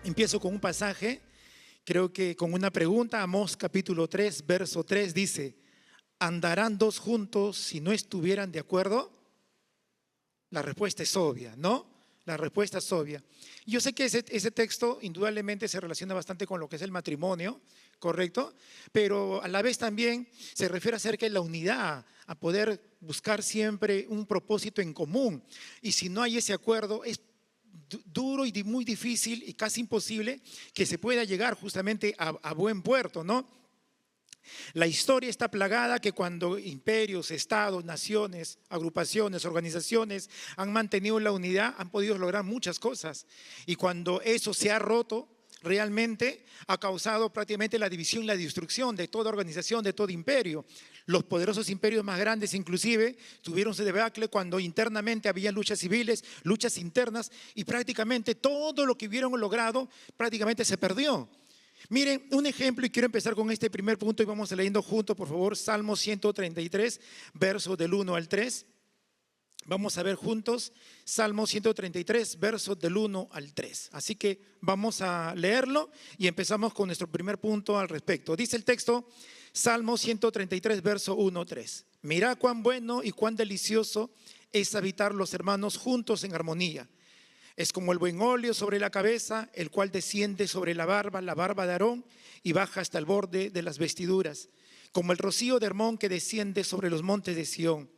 Empiezo con un pasaje, creo que con una pregunta. Amós capítulo 3, verso 3 dice: ¿andarán dos juntos si no estuvieran de acuerdo? La respuesta es obvia, ¿no? La respuesta es obvia. Yo sé que ese texto indudablemente se relaciona bastante con lo que es el matrimonio, ¿correcto? Pero a la vez también se refiere acerca de la unidad, a poder buscar siempre un propósito en común. Y si no hay ese acuerdo, es duro y muy difícil y casi imposible que se pueda llegar justamente a buen puerto, ¿no? La historia está plagada que cuando imperios, estados, naciones, agrupaciones, organizaciones han mantenido la unidad, han podido lograr muchas cosas. Y cuando eso se ha roto, realmente ha causado prácticamente la división y la destrucción de toda organización, de todo imperio. Los poderosos imperios más grandes inclusive tuvieron su debacle cuando internamente había luchas civiles, luchas internas, y prácticamente todo lo que hubieron logrado prácticamente se perdió. Miren, un ejemplo, y quiero empezar con este primer punto y vamos leyendo juntos, por favor, Salmo 133, versos del 1 al 3. Vamos a ver juntos Salmo 133, versos del 1 al 3. Así que vamos a leerlo y empezamos con nuestro primer punto al respecto. Dice el texto, Salmo 133, verso 1 al 3. Mirad cuán bueno y cuán delicioso es habitar los hermanos juntos en armonía. Es como el buen óleo sobre la cabeza, el cual desciende sobre la barba de Aarón y baja hasta el borde de las vestiduras. Como el rocío de Hermón que desciende sobre los montes de Sión,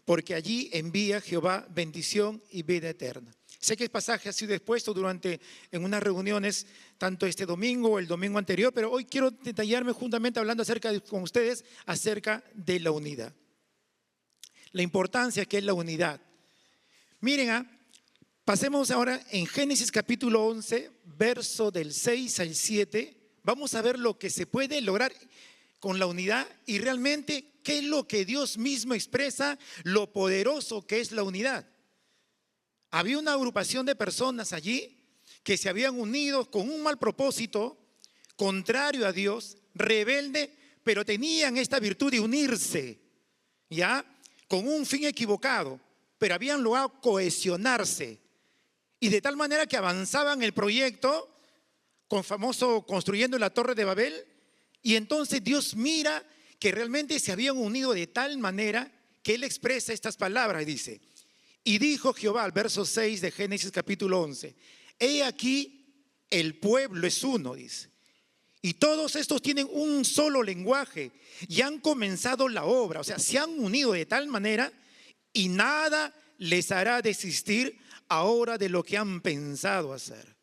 porque allí envía Jehová bendición y vida eterna. Sé que el pasaje ha sido expuesto en unas reuniones, tanto este domingo o el domingo anterior, pero hoy quiero detallarme juntamente hablando con ustedes acerca de la unidad. La importancia que es la unidad. Miren, pasemos ahora en Génesis capítulo 11, verso del 6 al 7. Vamos a ver lo que se puede lograr con la unidad y realmente qué es lo que Dios mismo expresa, lo poderoso que es la unidad. Había una agrupación de personas allí que se habían unido con un mal propósito, contrario a Dios, rebelde, pero tenían esta virtud de unirse, ¿ya? Con un fin equivocado, pero habían logrado cohesionarse. Y de tal manera que avanzaban el proyecto, construyendo la Torre de Babel, y entonces Dios mira que realmente se habían unido de tal manera que Él expresa estas palabras y dice: y dijo Jehová, al verso 6 de Génesis capítulo 11, he aquí el pueblo es uno, dice, y todos estos tienen un solo lenguaje y han comenzado la obra, o sea, se han unido de tal manera y nada les hará desistir ahora de lo que han pensado hacer.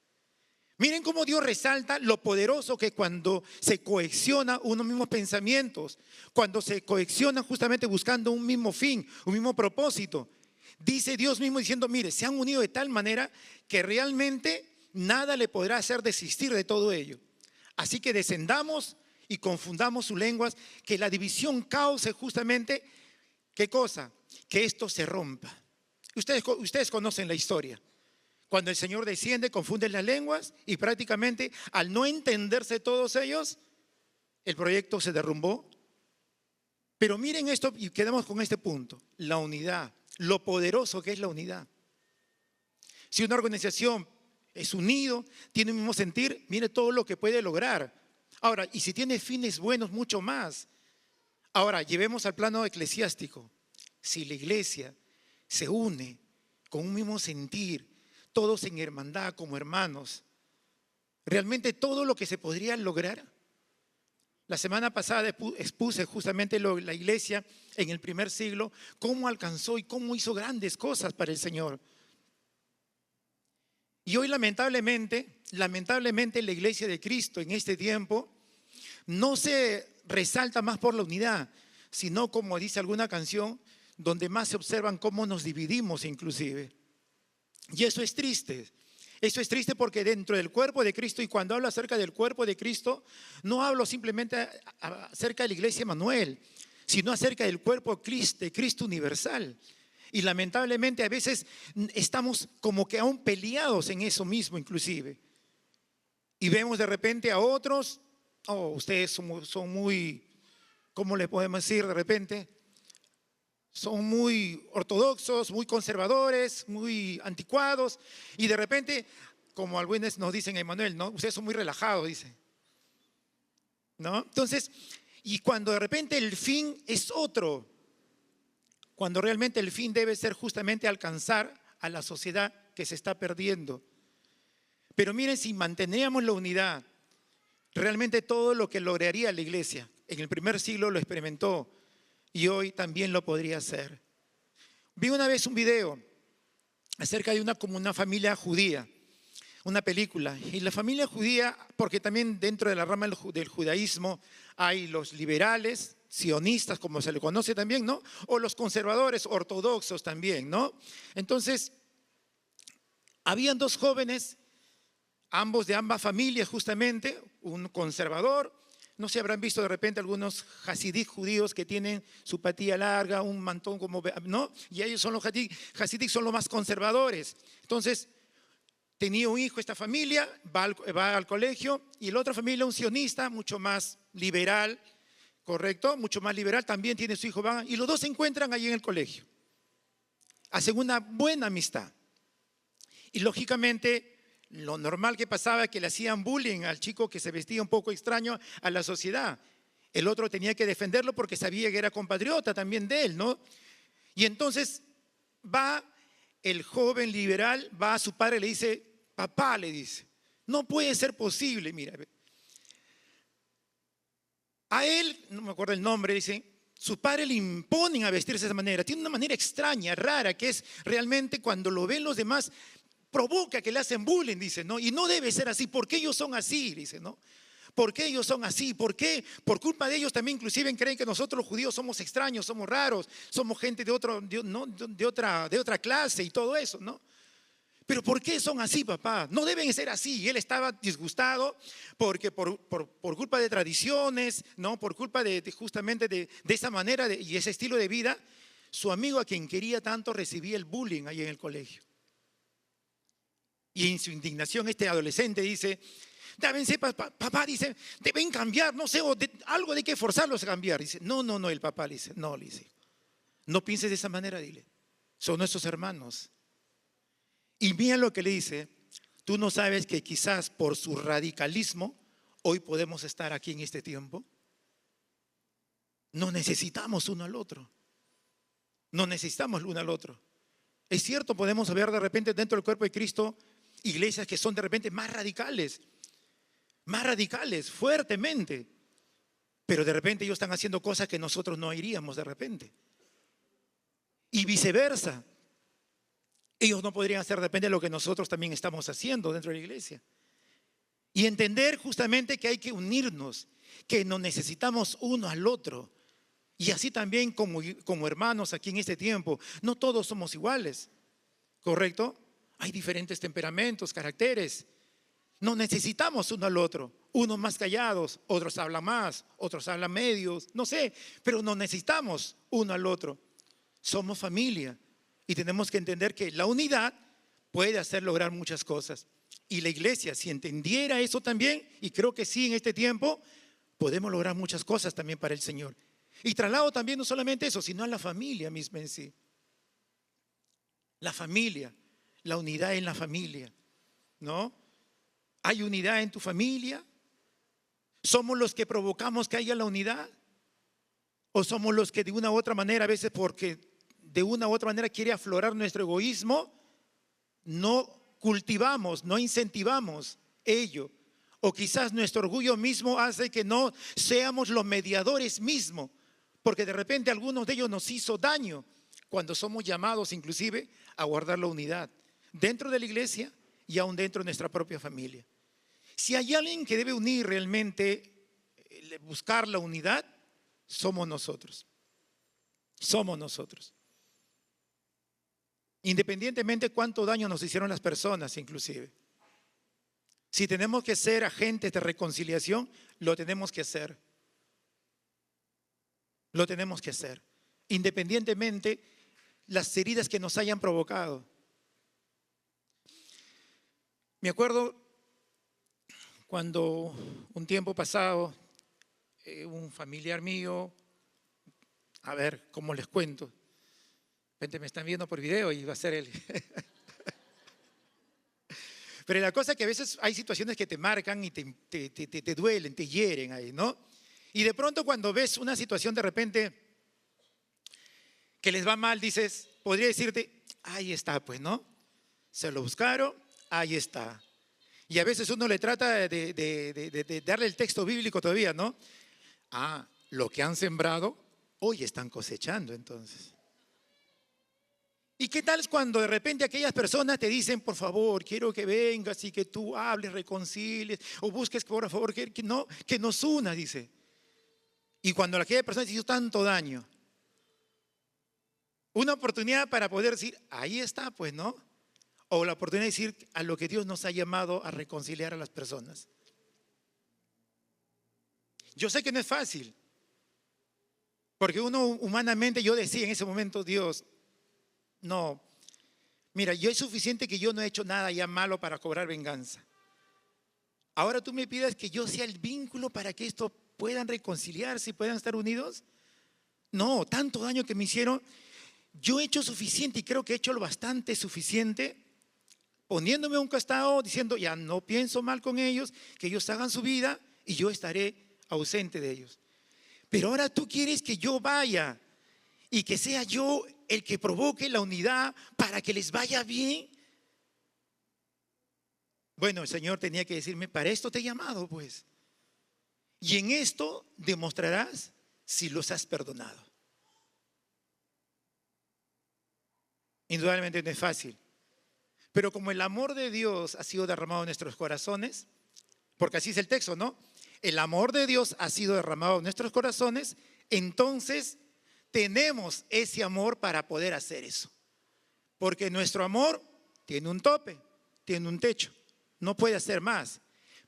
Miren cómo Dios resalta lo poderoso que cuando se cohesiona unos mismos pensamientos, cuando se cohesiona justamente buscando un mismo fin, un mismo propósito. Dice Dios mismo diciendo, mire, se han unido de tal manera que realmente nada le podrá hacer desistir de todo ello. Así que descendamos y confundamos sus lenguas, que la división cause justamente, ¿qué cosa? Que esto se rompa. Ustedes conocen la historia. Cuando el Señor desciende, confunde las lenguas y prácticamente al no entenderse todos ellos, el proyecto se derrumbó. Pero miren esto y quedamos con este punto, la unidad, lo poderoso que es la unidad. Si una organización es unido, tiene un mismo sentir, mire todo lo que puede lograr. Ahora, y si tiene fines buenos, mucho más. Ahora, llevemos al plano eclesiástico. Si la iglesia se une con un mismo sentir, todos en hermandad como hermanos, realmente todo lo que se podría lograr. La semana pasada expuse justamente la iglesia en el primer siglo, cómo alcanzó y cómo hizo grandes cosas para el Señor. Y hoy lamentablemente la iglesia de Cristo en este tiempo no se resalta más por la unidad, sino como dice alguna canción, donde más se observan cómo nos dividimos inclusive. Y eso es triste. Eso es triste porque dentro del cuerpo de Cristo, y cuando hablo acerca del cuerpo de Cristo, no hablo simplemente acerca de la iglesia Emanuel, sino acerca del cuerpo de Cristo universal. Y lamentablemente a veces estamos como que aún peleados en eso mismo inclusive. Y vemos de repente a otros, ustedes son muy, ¿cómo le podemos decir de repente? Son muy ortodoxos, muy conservadores, muy anticuados, y de repente como algunos nos dicen, Emanuel, ¿no? Ustedes son muy relajados, dice. ¿No? Entonces, y cuando de repente el fin es otro, cuando realmente el fin debe ser justamente alcanzar a la sociedad que se está perdiendo. Pero miren, si manteníamos la unidad, realmente todo lo que lograría la iglesia, en el primer siglo lo experimentó y hoy también lo podría hacer. Vi una vez un video acerca de una familia judía, una película, y la familia judía, porque también dentro de la rama del judaísmo hay los liberales, sionistas, como se le conoce también, ¿no? O los conservadores ortodoxos también, ¿no? Entonces, habían dos jóvenes, ambos de ambas familias justamente, un conservador, no sé, habrán visto de repente algunos hasidik judíos que tienen su patilla larga, un mantón como, ¿no? Y ellos son los hasidik, son los más conservadores. Entonces, tenía un hijo esta familia, va al colegio, y la otra familia, un sionista, mucho más liberal, ¿correcto? Mucho más liberal, también tiene su hijo, y los dos se encuentran allí en el colegio. Hacen una buena amistad. Y lógicamente, lo normal que pasaba es que le hacían bullying al chico que se vestía un poco extraño a la sociedad. El otro tenía que defenderlo porque sabía que era compatriota también de él, ¿no? Y entonces va el joven liberal, va a su padre y le dice, papá, le dice, no puede ser posible, mira. A él, no me acuerdo el nombre, dice, su padre le imponen a vestirse de esa manera. Tiene una manera extraña, rara, que es realmente cuando lo ven los demás, provoca que le hacen bullying, dice, ¿no? Y no debe ser así. ¿Por qué ellos son así? Dice, ¿no? ¿Por qué ellos son así? ¿Por qué? Por culpa de ellos también inclusive creen que nosotros los judíos somos extraños, somos raros, somos gente de otra clase y todo eso, ¿no? Pero ¿por qué son así, papá? No deben ser así. Y él estaba disgustado porque por culpa de tradiciones, ¿no? Por culpa justamente de esa manera y ese estilo de vida, su amigo a quien quería tanto recibía el bullying ahí en el colegio. Y en su indignación este adolescente dice, débense, papá, dice, deben cambiar, no sé, algo de que forzarlos a cambiar. Dice, no, el papá le dice, no, le dice, no pienses de esa manera, dile, son nuestros hermanos. Y mira lo que le dice, tú no sabes que quizás por su radicalismo hoy podemos estar aquí en este tiempo. No necesitamos uno al otro, no necesitamos el uno al otro. Es cierto, podemos ver de repente dentro del cuerpo de Cristo iglesias que son de repente más radicales, fuertemente, pero de repente ellos están haciendo cosas que nosotros no iríamos de repente. Y viceversa, ellos no podrían hacer de repente lo que nosotros también estamos haciendo dentro de la iglesia. Y entender justamente que hay que unirnos, que nos necesitamos uno al otro. Y así también como hermanos aquí en este tiempo, no todos somos iguales, ¿correcto? Hay diferentes temperamentos, caracteres. No necesitamos uno al otro, unos más callados, otros hablan más, otros hablan medios, no sé, pero no necesitamos uno al otro. Somos familia y tenemos que entender que la unidad puede hacer lograr muchas cosas. Y la iglesia, si entendiera eso también, y creo que sí en este tiempo, podemos lograr muchas cosas también para el Señor. Y traslado también no solamente eso, sino a la familia misma en sí. La familia, la unidad en la familia, ¿no? ¿Hay unidad en tu familia? ¿Somos los que provocamos que haya la unidad? ¿O somos los que de una u otra manera, a veces porque de una u otra manera quiere aflorar nuestro egoísmo, no cultivamos, no incentivamos ello? O quizás nuestro orgullo mismo hace que no seamos los mediadores mismos, porque de repente algunos de ellos nos hizo daño cuando somos llamados inclusive a guardar la unidad dentro de la iglesia y aún dentro de nuestra propia familia. Si hay alguien que debe unir realmente, buscar la unidad, somos nosotros. Somos nosotros. Independientemente de cuánto daño nos hicieron las personas inclusive. Si tenemos que ser agentes de reconciliación, lo tenemos que hacer. Lo tenemos que hacer. Independientemente las heridas que nos hayan provocado. Me acuerdo cuando un tiempo pasado, un familiar mío, a ver, ¿cómo les cuento? De repente me están viendo por video y va a ser él. Pero la cosa es que a veces hay situaciones que te marcan y te duelen, te hieren ahí, ¿no? Y de pronto cuando ves una situación de repente que les va mal, dices, podría decirte, ahí está, pues, ¿no? Se lo buscaron, ahí está. Y a veces uno le trata de darle el texto bíblico todavía, ¿no? Ah, lo que han sembrado, hoy están cosechando entonces. ¿Y qué tal cuando de repente aquellas personas te dicen, por favor, quiero que vengas y que tú hables, reconcilies, o busques, por favor, que nos una, dice? Y cuando aquella persona te hizo tanto daño, una oportunidad para poder decir, ahí está, pues, ¿no? O la oportunidad de decir a lo que Dios nos ha llamado a reconciliar a las personas. Yo sé que no es fácil, porque uno humanamente, yo decía en ese momento, Dios, no, mira, yo es suficiente que yo no he hecho nada ya malo para cobrar venganza. Ahora tú me pidas que yo sea el vínculo para que esto puedan reconciliarse y puedan estar unidos. No, tanto daño que me hicieron, yo he hecho suficiente y creo que he hecho lo bastante suficiente, poniéndome a un costado, diciendo, ya no pienso mal con ellos, que ellos hagan su vida y yo estaré ausente de ellos. Pero ahora tú quieres que yo vaya y que sea yo el que provoque la unidad para que les vaya bien. Bueno, el Señor tenía que decirme, para esto te he llamado, pues. Y en esto demostrarás si los has perdonado. Indudablemente no es fácil. Pero como el amor de Dios ha sido derramado en nuestros corazones, porque así es el texto, ¿no? El amor de Dios ha sido derramado en nuestros corazones, entonces tenemos ese amor para poder hacer eso. Porque nuestro amor tiene un tope, tiene un techo, no puede hacer más.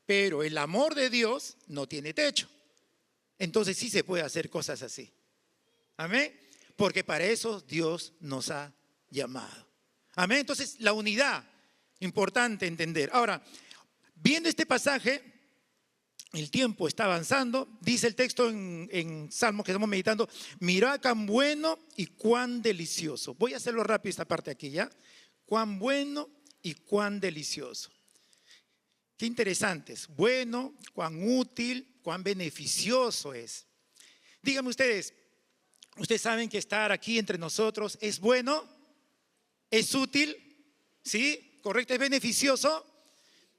Pero el amor de Dios no tiene techo. Entonces sí se puede hacer cosas así. Amén. Porque para eso Dios nos ha llamado. Amén. Entonces la unidad, importante entender. Ahora, viendo este pasaje, el tiempo está avanzando, dice el texto en Salmos que estamos meditando, mirá cuán bueno y cuán delicioso. Voy a hacerlo rápido esta parte aquí, ¿ya? Cuán bueno y cuán delicioso. Qué interesante es. Bueno, cuán útil, cuán beneficioso es. Díganme ustedes saben que estar aquí entre nosotros es bueno, es útil, ¿sí? ¿Correcto? ¿Es beneficioso?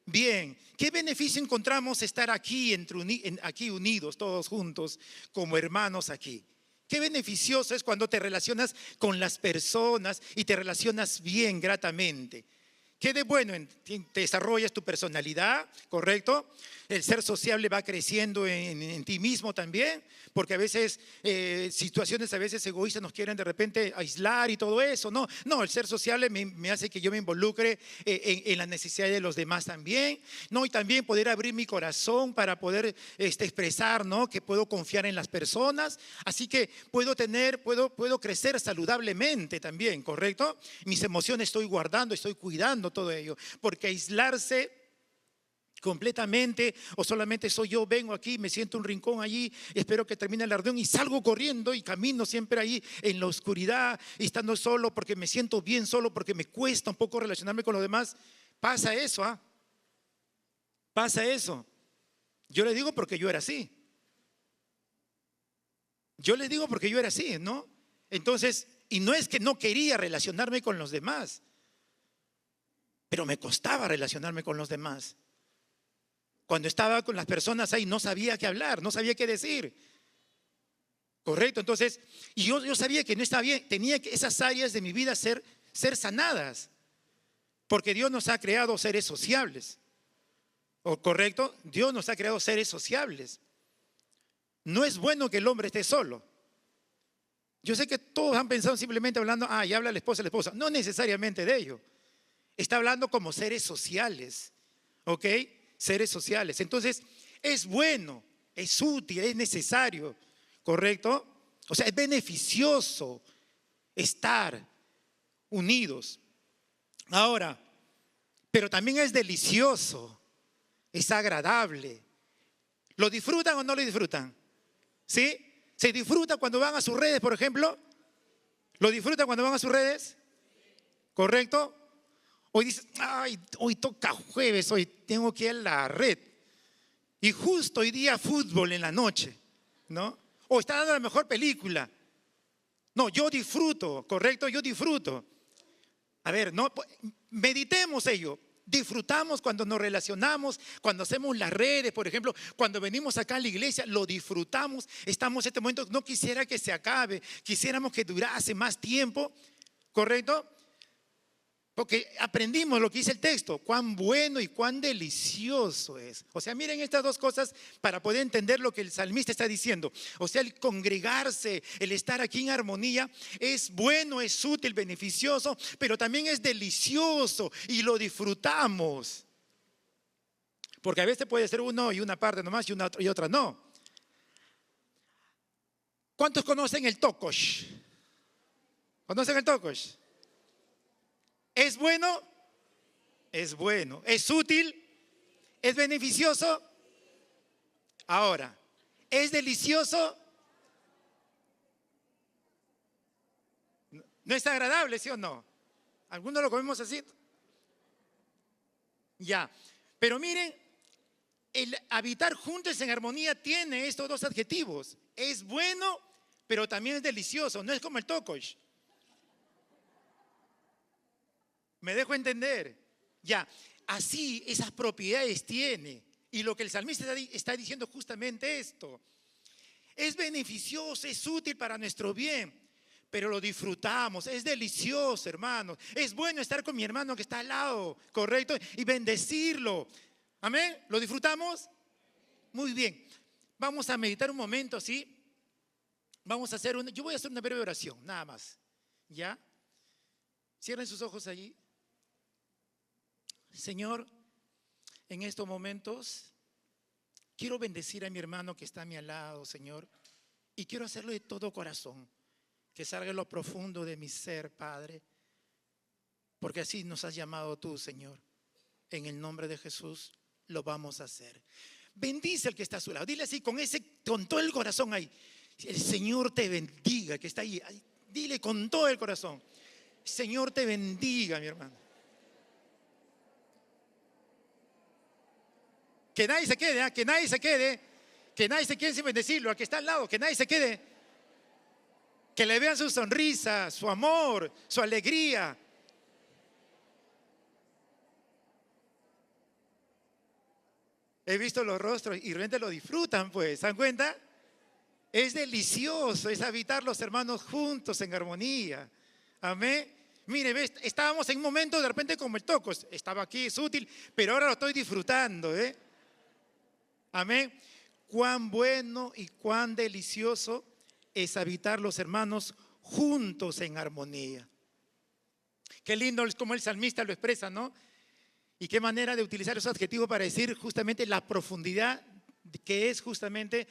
Bien, ¿qué beneficio encontramos estar aquí, aquí unidos todos juntos como hermanos aquí? Qué beneficioso es cuando te relacionas con las personas y te relacionas bien, gratamente. ¿Qué de bueno? Te desarrollas tu personalidad, ¿correcto? El ser sociable va creciendo en ti mismo también, porque a veces situaciones a veces egoístas nos quieren de repente aislar y todo eso. No, el ser sociable me hace que yo me involucre en las necesidades de los demás también. No, y también poder abrir mi corazón para poder expresar, ¿no? Que puedo confiar en las personas. Así que puedo crecer saludablemente también, ¿correcto? Mis emociones estoy guardando, estoy cuidando todo ello, porque aislarse completamente o solamente soy yo, vengo aquí, me siento en un rincón allí, espero que termine la reunión y salgo corriendo y camino siempre ahí en la oscuridad y estando solo porque me siento bien solo, porque me cuesta un poco relacionarme con los demás. Pasa eso, ¿ah? Pasa eso. Yo les digo porque yo era así. ¿No? Entonces, y no es que no quería relacionarme con los demás, pero me costaba relacionarme con los demás. Cuando estaba con las personas ahí no sabía qué hablar, no sabía qué decir. Correcto, entonces, y yo sabía que no estaba bien, tenía que esas áreas de mi vida ser sanadas, porque Dios nos ha creado seres sociables. ¿Correcto? Dios nos ha creado seres sociables. No es bueno que el hombre esté solo. Yo sé que todos han pensado simplemente hablando, ya habla la esposa. No necesariamente de ello. Está hablando como seres sociales, ¿ok? Seres sociales. Entonces, es bueno, es útil, es necesario, ¿correcto? O sea, es beneficioso estar unidos. Ahora, pero también es delicioso, es agradable. ¿Lo disfrutan o no lo disfrutan? ¿Sí? ¿Se disfruta cuando van a sus redes, por ejemplo? ¿Lo disfrutan cuando van a sus redes? ¿Correcto? Hoy dices, ay, hoy toca jueves, hoy tengo que ir a la red. Y justo hoy día fútbol en la noche, ¿no? O está dando la mejor película. No, yo disfruto, correcto, yo disfruto. A ver, no, meditemos ello. Disfrutamos cuando nos relacionamos, cuando hacemos las redes, por ejemplo, cuando venimos acá a la iglesia, lo disfrutamos. Estamos en este momento, no quisiera que se acabe, quisiéramos que durase más tiempo, ¿correcto? Porque aprendimos lo que dice el texto, cuán bueno y cuán delicioso es. O sea, miren estas dos cosas para poder entender lo que el salmista está diciendo. O sea, el congregarse, el estar aquí en armonía es bueno, es útil, beneficioso, pero también es delicioso y lo disfrutamos. Porque a veces puede ser uno y una parte nomás y otra no. ¿Cuántos conocen el tokosh? ¿Conocen el tokosh? ¿Es bueno? Es bueno. ¿Es útil? ¿Es beneficioso? Ahora, ¿es delicioso? ¿No es agradable, sí o no? ¿Algunos lo comemos así? Ya. Pero miren, el habitar juntos en armonía tiene estos dos adjetivos. Es bueno, pero también es delicioso. No es como el tokosh. ¿Me dejo entender? Ya, así esas propiedades tiene. Y lo que el salmista está diciendo justamente esto. Es beneficioso, es útil para nuestro bien, pero lo disfrutamos, es delicioso, hermanos. Es bueno estar con mi hermano que está al lado, correcto, y bendecirlo. Amén, ¿lo disfrutamos? Muy bien, vamos a meditar un momento, ¿sí? Yo voy a hacer una breve oración, nada más. ¿Ya? Cierren sus ojos allí. Señor, en estos momentos quiero bendecir a mi hermano que está a mi lado, Señor, y quiero hacerlo de todo corazón, que salga en lo profundo de mi ser, Padre, porque así nos has llamado tú, Señor. En el nombre de Jesús lo vamos a hacer. Bendice al que está a su lado, dile así con todo el corazón ahí, el Señor te bendiga, que está ahí, dile con todo el corazón, Señor te bendiga, mi hermano. Que nadie se quede, que nadie se quede, que nadie se quede sin bendecirlo, al que está al lado, que nadie se quede. Que le vean su sonrisa, su amor, su alegría. He visto los rostros y realmente lo disfrutan, pues, ¿se dan cuenta? Es delicioso, es habitar los hermanos juntos en armonía. Amén. Mire, ¿ves? Estábamos en un momento de repente como el tocos. Estaba aquí, es útil, pero ahora lo estoy disfrutando, ¿eh? Amén. Cuán bueno y cuán delicioso es habitar los hermanos juntos en armonía. Qué lindo es como el salmista lo expresa, ¿no? Y qué manera de utilizar esos adjetivos para decir justamente la profundidad que es justamente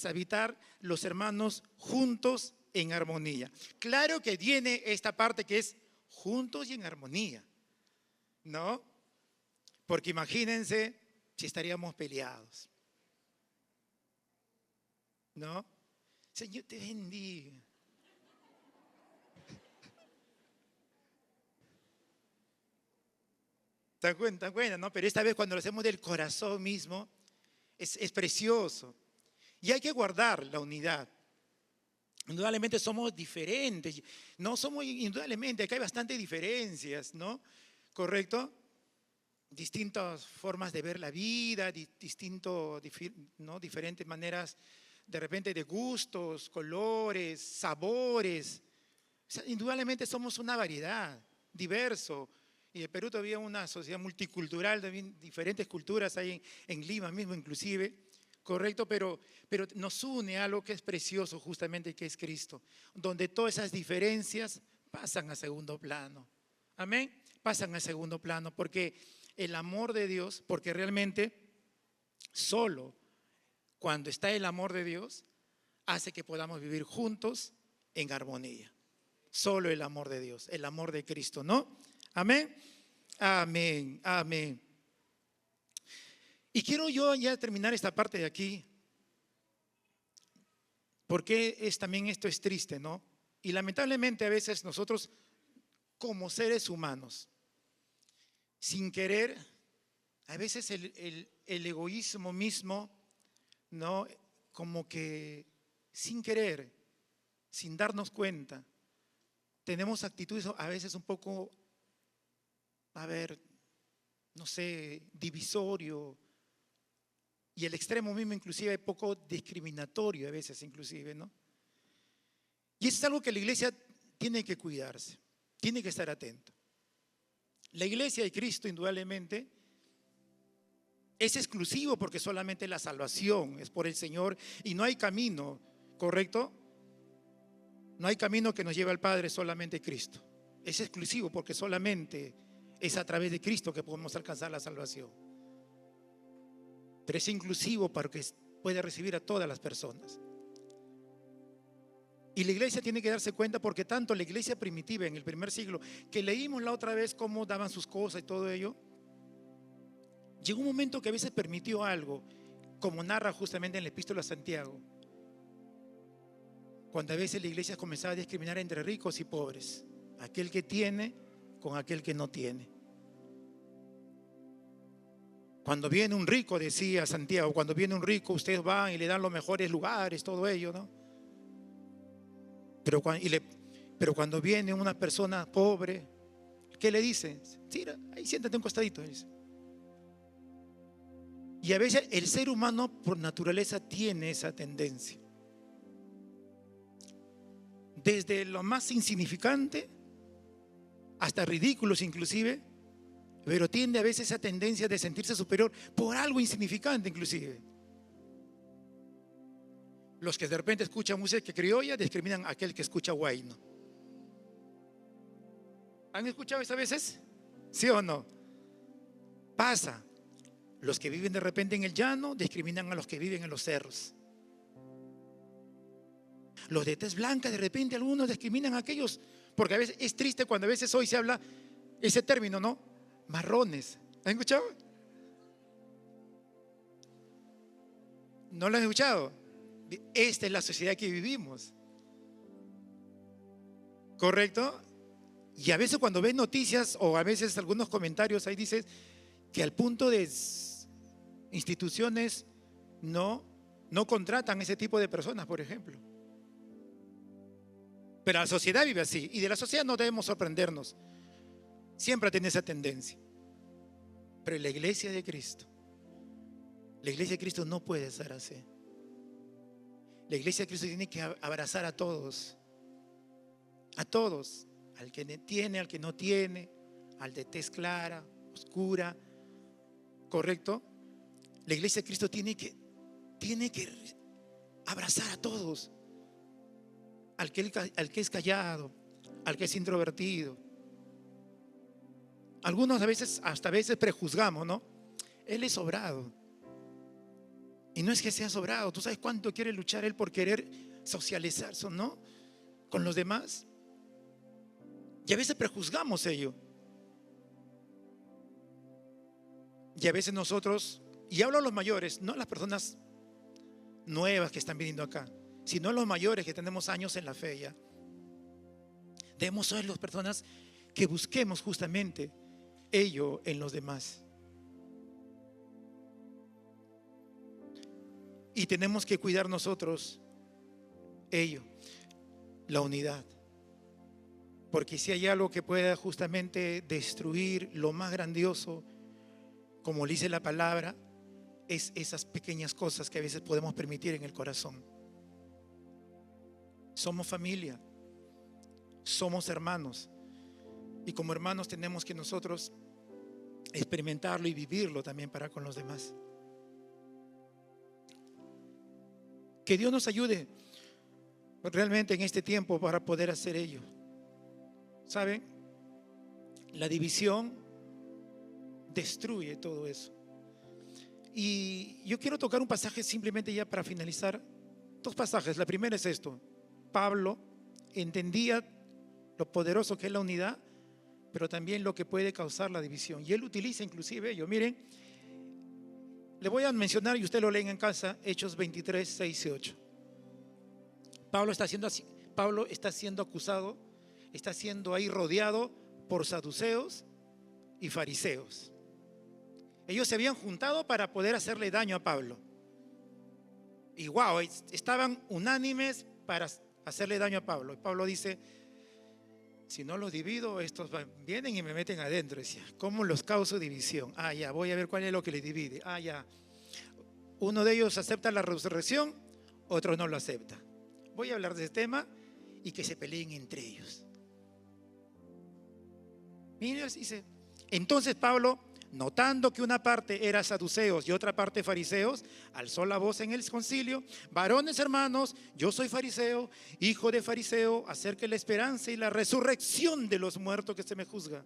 habitar los hermanos juntos en armonía. Claro que viene esta parte que es juntos y en armonía, ¿no? Porque imagínense si estaríamos peleados. ¿No? Señor te bendiga. ¿Te das cuenta, no? Pero esta vez cuando lo hacemos del corazón mismo, es precioso. Y hay que guardar la unidad. Indudablemente somos diferentes. No somos indudablemente, acá hay bastantes diferencias, ¿no? ¿Correcto? Distintas formas de ver la vida, ¿no? Diferentes maneras de repente de gustos, colores, sabores. O sea, indudablemente somos una variedad, diverso. Y en Perú todavía una sociedad multicultural, también diferentes culturas hay en Lima mismo inclusive, correcto, pero nos une algo que es precioso justamente, que es Cristo, donde todas esas diferencias pasan a segundo plano. Amén, pasan a segundo plano, porque el amor de Dios, porque realmente solo cuando está el amor de Dios, hace que podamos vivir juntos en armonía. Solo el amor de Dios, el amor de Cristo, ¿no? Amén. Amén, amén. Y quiero yo ya terminar esta parte de aquí, porque también esto es triste, ¿no? Y lamentablemente a veces nosotros como seres humanos sin querer, a veces el egoísmo mismo, ¿no? Como que sin querer, sin darnos cuenta, tenemos actitudes a veces un poco, a ver, no sé, divisorio, y el extremo mismo inclusive poco discriminatorio a veces inclusive, ¿no? Y eso es algo que la iglesia tiene que cuidarse, tiene que estar atento. La iglesia de Cristo indudablemente es exclusivo porque solamente la salvación es por el Señor y no hay camino, ¿correcto? No hay camino que nos lleve al Padre, solamente Cristo. Es exclusivo porque solamente es a través de Cristo que podemos alcanzar la salvación. Pero es inclusivo para que pueda recibir a todas las personas. Y la iglesia tiene que darse cuenta, porque tanto la iglesia primitiva en el primer siglo, que leímos la otra vez cómo daban sus cosas y todo ello, llegó un momento que a veces permitió algo, como narra justamente en la epístola a Santiago, cuando a veces la iglesia comenzaba a discriminar entre ricos y pobres, aquel que tiene con aquel que no tiene. Cuando viene un rico, decía Santiago, cuando viene un rico ustedes van y le dan los mejores lugares, todo ello, ¿no? Pero cuando viene una persona pobre, ¿qué le dice? Tira, ahí siéntate un costadito, dice. Y a veces el ser humano por naturaleza tiene esa tendencia. Desde lo más insignificante hasta ridículos inclusive, pero tiende a veces esa tendencia de sentirse superior por algo insignificante inclusive. Los que de repente escuchan música criolla discriminan a aquel que escucha huayno. ¿Han escuchado eso a veces? ¿Sí o no? Pasa. Los que viven de repente en el llano discriminan a los que viven en los cerros. Los de tez blanca de repente algunos discriminan a aquellos, porque a veces es triste cuando a veces hoy se habla ese término, ¿no? Marrones. ¿Han escuchado? ¿No lo han escuchado? Esta es la sociedad que vivimos. ¿Correcto? Y a veces cuando ves noticias o a veces algunos comentarios ahí dices que al punto de instituciones no contratan ese tipo de personas, por ejemplo. Pero la sociedad vive así y de la sociedad no debemos sorprendernos. Siempre tiene esa tendencia. Pero la iglesia de Cristo no puede ser así. La iglesia de Cristo tiene que abrazar a todos, al que tiene, al que no tiene, al de tez clara, oscura, ¿correcto? La iglesia de Cristo tiene que abrazar a todos, al que es callado, al que es introvertido. Algunos hasta a veces prejuzgamos, ¿no? Él es sobrado. Y no es que sea sobrado. ¿Tú sabes cuánto quiere luchar él por querer socializarse, ¿no? Con los demás. Y a veces prejuzgamos ello. Y a veces nosotros, y hablo a los mayores, no a las personas nuevas que están viniendo acá, sino a los mayores que tenemos años en la fe ya. Debemos ser las personas que busquemos justamente ello en los demás. Y tenemos que cuidar nosotros ello, la unidad. Porque si hay algo que pueda justamente destruir lo más grandioso, como le dice la palabra, es esas pequeñas cosas que a veces podemos permitir en el corazón. Somos familia, somos hermanos. Y como hermanos tenemos que nosotros experimentarlo y vivirlo también para con los demás. Que Dios nos ayude realmente en este tiempo para poder hacer ello. ¿Saben? La división destruye todo eso. Y yo quiero tocar un pasaje simplemente ya para finalizar. Dos pasajes. La primera es esto. Pablo entendía lo poderoso que es la unidad, pero también lo que puede causar la división. Y él utiliza inclusive ello. Miren, le voy a mencionar y usted lo leen en casa, Hechos 23, 6 y 8. Pablo está siendo acusado, está siendo ahí rodeado por saduceos, y fariseos. Ellos se habían juntado para poder hacerle daño a Pablo. Y wow, estaban unánimes para hacerle daño a Pablo. Y Pablo dice: si no los divido, estos vienen y me meten adentro. Decía: ¿cómo los causo división? Ya, voy a ver cuál es lo que les divide. Ya, uno de ellos acepta la resurrección, otro no lo acepta. Voy a hablar de ese tema y que se peleen entre ellos. Miren, dice: entonces Pablo, notando que una parte era saduceos y otra parte fariseos, alzó la voz en el concilio: varones hermanos, yo soy fariseo, hijo de fariseo, acerca de la esperanza y la resurrección de los muertos que se me juzga.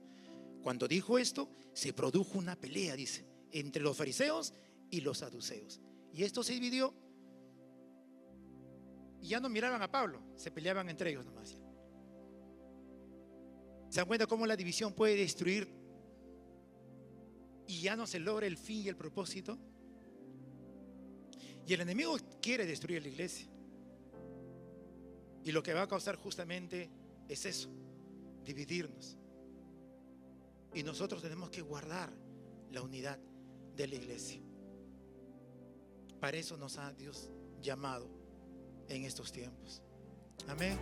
Cuando dijo esto, se produjo una pelea, dice, entre los fariseos y los saduceos. Y esto se dividió y ya no miraban a Pablo, se peleaban entre ellos nomás. ¿Se dan cuenta cómo la división puede destruir y ya no se logra el fin y el propósito? Y el enemigo quiere destruir la iglesia. Y lo que va a causar justamente es eso: dividirnos. Y nosotros tenemos que guardar la unidad de la iglesia. Para eso nos ha Dios llamado en estos tiempos. Amén.